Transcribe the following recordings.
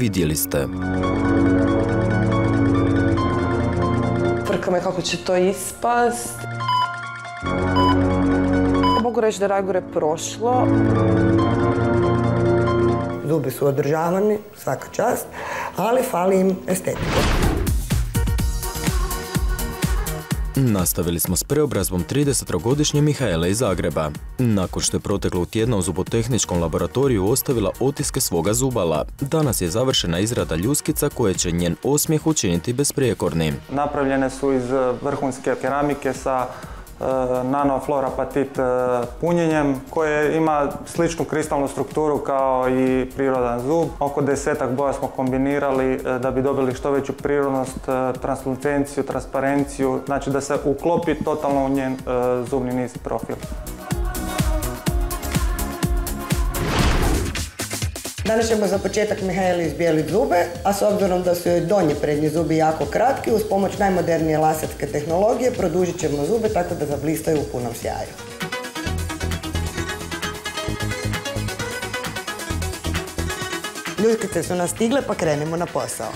vidjeli ste. Frka me kako će to ispast. Mogu reći da je najgore prošlo. Zubi su održavani, svaka čast, ali fali im estetika. Nastavili smo s preobrazbom 30-godišnje Mihaele iz Zagreba. Nakon što je proteklog tjedna u zubotehničkom laboratoriju ostavila otiske svoga zubala, danas je završena izrada ljuskica koje će njen osmijeh učiniti besprijekornim. Napravljene su iz vrhunske keramike sa nanofluorapatit punjenjem koje ima sličnu kristalnu strukturu kao i prirodan zub. Oko 10-ak boja smo kombinirali da bi dobili što veću prirodnost, translucenciju, transparenciju, znači da se uklopi totalno u njen zubni niz i profil. Danas ćemo za početak Mihaeli izbijeliti zube, a s obzirom da su joj donji prednji zubi jako kratki, uz pomoć najmodernije laserske tehnologije produžit ćemo zube tako da zablistaju u punom sjaju. Ljuskice su nas stigle, pa krenimo na posao.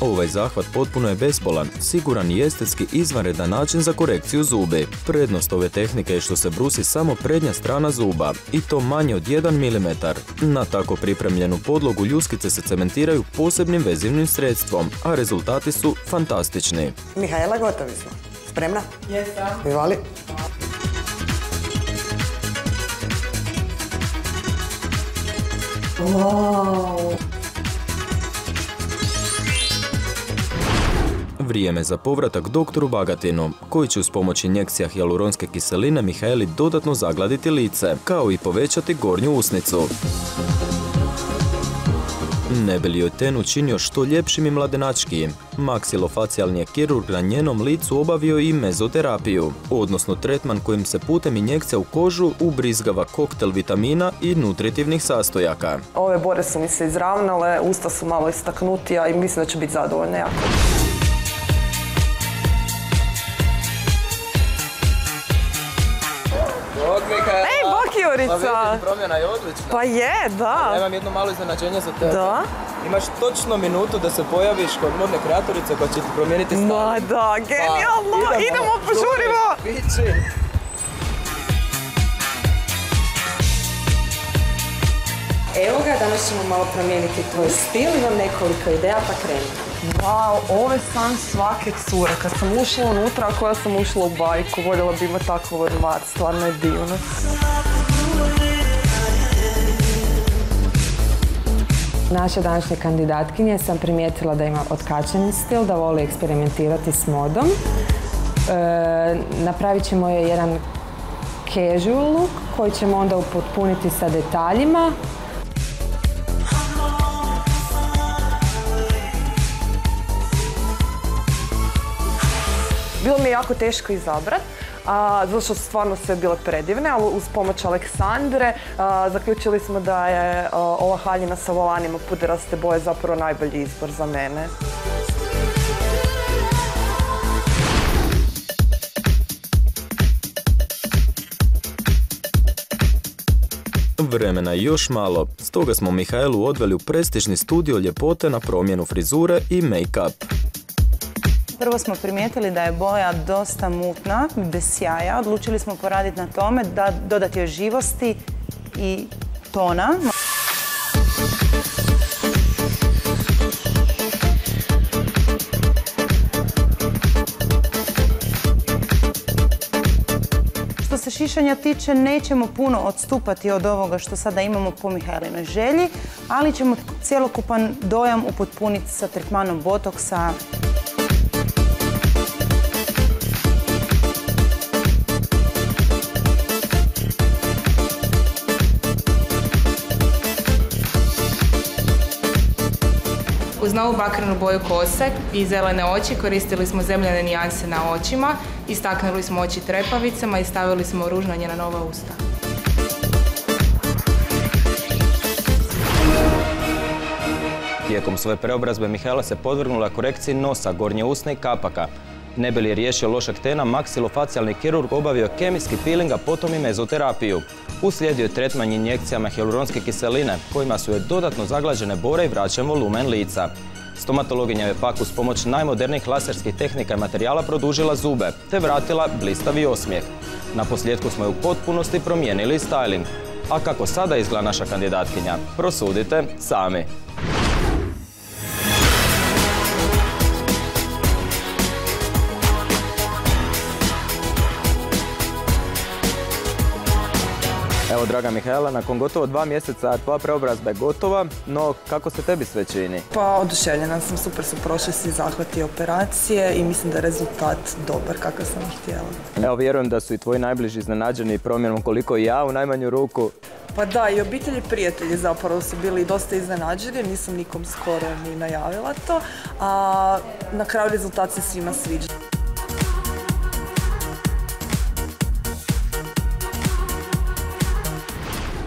Ovaj zahvat potpuno je besbolan, siguran i estetski izvanredan način za korekciju zubi. Prednost ove tehnike je što se brusi samo prednja strana zuba, i to manje od 1 mm. Na tako pripremljenu podlogu ljuskice se cementiraju posebnim vezivnim sredstvom, a rezultati su fantastični. Mihaela, gotovi smo. Spremna? Jesam. Izvoli. Wow. Vrijeme za povratak doktoru Bagatinu, koji će uz pomoć injekcija hijaluronske kiseline Mihaeli dodatno zagladiti lice, kao i povećati gornju usnicu. Ne bi li joj ten učinio što ljepšim i mladenačkijim, maksilofacijalni je kirurg na njenom licu obavio i mezoterapiju, odnosno tretman kojim se putem injekcija u kožu ubrizgava koktel vitamina i nutritivnih sastojaka. Ove bore su mi se izravnale, usta su malo istaknutija i mislim da će biti zadovoljne jako. Ej, bok Jurica! Pa vidim, promjena je odlična. Pa je, da. Ja imam jedno malo iznenađenje za tebe. Da? Imaš točno minutu da se pojaviš kod modne kreatorice koja će ti promijeniti stan. Ma da, genijalno! Pa, idemo, požurimo! Pići! Evo ga, danas ćemo malo promijeniti tvoj stil, imam nekoliko ideja pa krenimo. Wow, ovo je san svake cure. Kad sam ušla unutra, koja sam ušla u bajku, voljela bi imati takav ormar, stvarno je divno. Naše današnje kandidatkinje sam primijetila da ima otkačeni stil, da voli eksperimentirati s modom. Napravit ćemo je jedan casual look koji ćemo onda upotpuniti sa detaljima. Bilo mi je jako teško izabrati, zato što su stvarno sve bile predivne, ali uz pomoć Aleksandre zaključili smo da je ova haljina sa volanima puderaste boje zapravo najbolji izbor za mene. Vremena je još malo, stoga smo Mihaelu odveli u prestižni studio ljepote na promjenu frizure i make-up. Prvo smo primijetili da je boja dosta mutna, bez sjaja. Odlučili smo poraditi na tome da dodati joj živosti i tona. Što se šišanja tiče, nećemo puno odstupati od ovoga što sada imamo po Mihaelinoj želji, ali ćemo cjelokupan dojam upotpuniti sa tretmanom botoksa. Uz novu bakrenu boju kose i zelene oči koristili smo zemljane nijanse na očima, istaknuli smo oči trepavicama i stavili smo ruž na njena nova usta. Tijekom svoje preobrazbe Mihaela se podvrgnula korekciji nosa, gornje usne i kapaka. Ne bi li riješio lošeg tena, maksilofacijalni kirurg obavio kemijski peeling, a potom i mezoterapiju. Uslijedio je tretman injekcijama hijaluronske kiseline, kojima su joj dodatno zaglađene bore i vraćen volumen lica. Stomatologinja je pak uz pomoć najmodernijih laserskih tehnika i materijala produžila zube, te vratila blistavi osmijeh. Na posljedku smo je u potpunosti promijenili styling. A kako sada izgleda naša kandidatkinja? Prosudite sami. Evo, draga Mihaela, nakon gotovo 2 mjeseca tvoja preobrazba je gotova, no kako se tebi sve čini? Pa oduševljena sam, super su prošli svi zahvati operacije i mislim da je rezultat dobar kakav sam i htjela. Evo, vjerujem da su i tvoji najbliži iznenađeni promjenom koliko i ja u najmanju ruku. Pa da, i obitelji i prijatelji zapravo su bili dosta iznenađeni, nisam nikom skoro ni najavila to, a na kraju rezultat se svima sviđa.